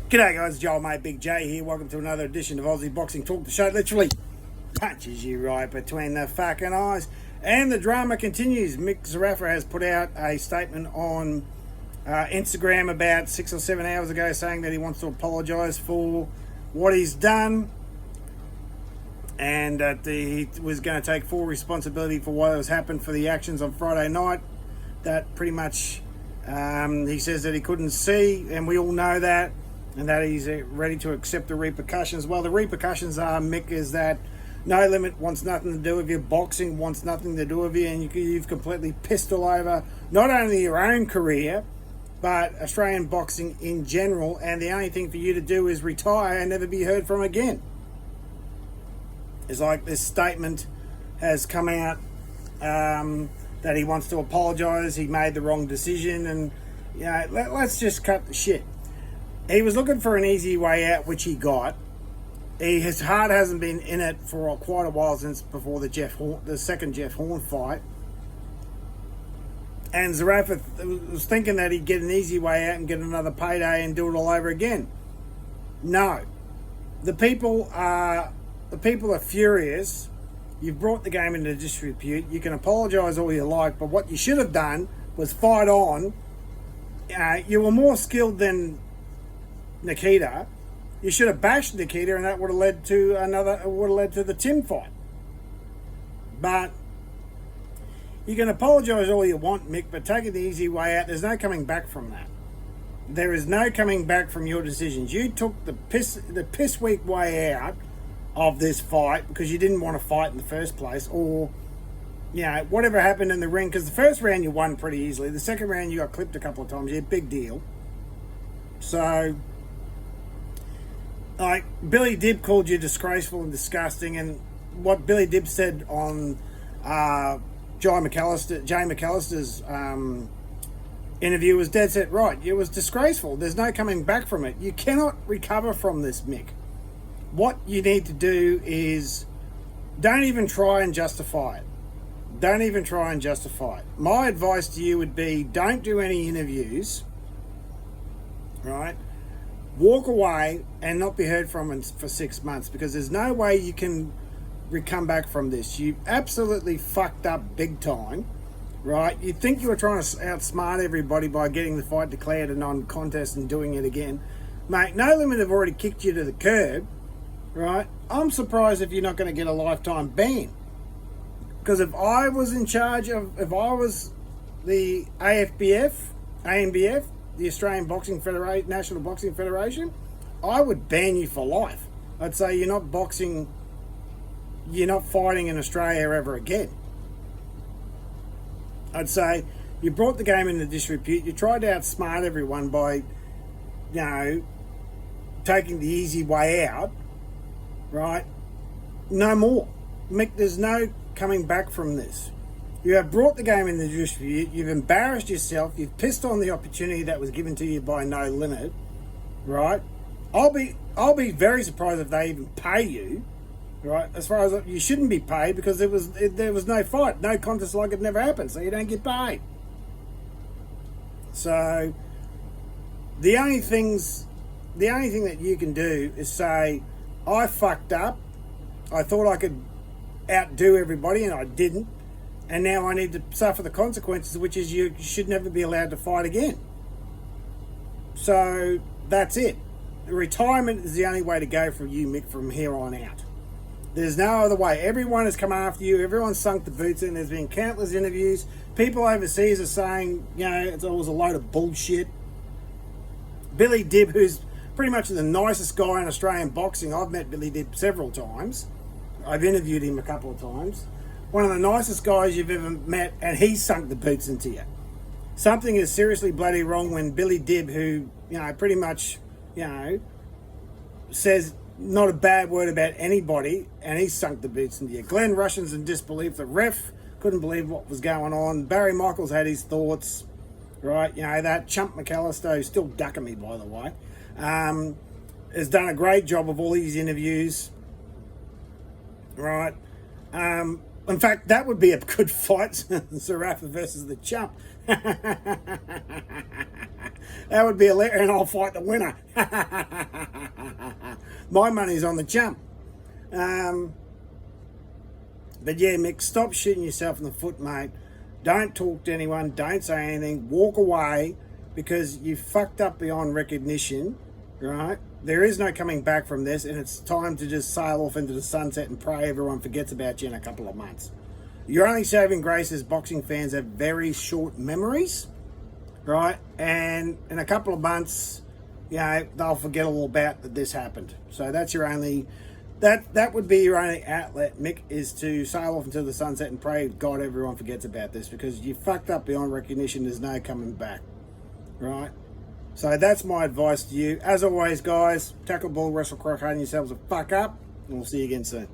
G'day guys, Joel mate, Big J here. Welcome to another edition of Aussie Boxing Talk. The show literally punches you right between the fucking eyes. And the drama continues. Mick Zerafa has put out a statement on Instagram about 6 or 7 hours ago saying that he wants to apologise for what he's done and that he was going to take full responsibility for what has happened for the actions on Friday night. That pretty much, he says that he couldn't see, and we all know that, and that he's ready to accept the repercussions. Well, the repercussions are, Mick, is that No Limit wants nothing to do with you, boxing wants nothing to do with you, and you've completely pissed all over not only your own career, but Australian boxing in general, and the only thing for you to do is retire and never be heard from again. It's like this statement has come out that he wants to apologise, he made the wrong decision, and let's just cut the shit. He was looking for an easy way out, which he got. His heart hasn't been in it for quite a while since before the second Jeff Horn fight. And Zerafa was thinking that he'd get an easy way out and get another payday and do it all over again. No. The people are furious. You've brought the game into disrepute. You can apologise all you like, but what you should have done was fight on. You were more skilled than Nikita. You should have bashed Nikita, and that would have led to the Tim fight. But you can apologise all you want, Mick, but taking the easy way out, there's no coming back from that. There is no coming back from your decisions. You took the piss weak way out of this fight because you didn't want to fight in the first place, or whatever happened in the ring, because the first round you won pretty easily. The second round you got clipped a couple of times. Yeah, big deal. So, Billy Dibb called you disgraceful and disgusting, and what Billy Dibb said on Jay McAllister's interview was dead set right. It was disgraceful. There's no coming back from it. You cannot recover from this, Mick. What you need to do is don't even try and justify it. Don't even try and justify it. My advice to you would be don't do any interviews, right? Walk away and not be heard from for 6 months, because there's no way you can come back from this. You absolutely fucked up big time, right? You think you were trying to outsmart everybody by getting the fight declared a non-contest and doing it again. Mate, No Limit have already kicked you to the curb, right? I'm surprised if you're not going to get a lifetime ban. Because if I was the ANBF, the Australian Boxing Federation, National Boxing Federation, I would ban you for life. I'd say you're not fighting in Australia ever again. I'd say you brought the game into disrepute. You tried to outsmart everyone by, taking the easy way out, right? No more. Mick, there's no coming back from this. You have brought the game into disrepute. You've embarrassed yourself. You've pissed on the opportunity that was given to you by No Limit, right? I'll be very surprised if they even pay you, right? As far as you shouldn't be paid, because there was no fight, no contest like it never happened, so you don't get paid. So the only thing that you can do is say, I fucked up. I thought I could outdo everybody, and I didn't. And now I need to suffer the consequences, which is you should never be allowed to fight again. So that's it. Retirement is the only way to go for you, Mick, from here on out. There's no other way. Everyone has come after you. Everyone's sunk the boots in. There's been countless interviews. People overseas are saying, it was a load of bullshit. Billy Dibb, who's pretty much the nicest guy in Australian boxing. I've met Billy Dibb several times. I've interviewed him a couple of times. One of the nicest guys you've ever met, and he's sunk the boots into you. Something is seriously bloody wrong when Billy Dibb, who, pretty much, says not a bad word about anybody, and he's sunk the boots into you. Glenn Russian's in disbelief. The ref couldn't believe what was going on. Barry Michaels had his thoughts, right? That chump McAllister, who's still ducking me, by the way, has done a great job of all these interviews, right? In fact, that would be a good fight, Zerafa versus the chump. That would be hilarious, and I'll fight the winner. My money's on the chump. But yeah, Mick, stop shooting yourself in the foot, mate. Don't talk to anyone. Don't say anything. Walk away, because you fucked up beyond recognition, right? There is no coming back from this, and it's time to just sail off into the sunset and pray everyone forgets about you in a couple of months. Your only saving grace is boxing fans have very short memories, right? And in a couple of months, they'll forget all about that this happened. So that's your only... That would be your only outlet, Mick, is to sail off into the sunset and pray God everyone forgets about this, because you fucked up beyond recognition. There's no coming back, right? So that's my advice to you. As always, guys, tackle, ball, wrestle, crock, harden yourselves the fuck up, and we'll see you again soon.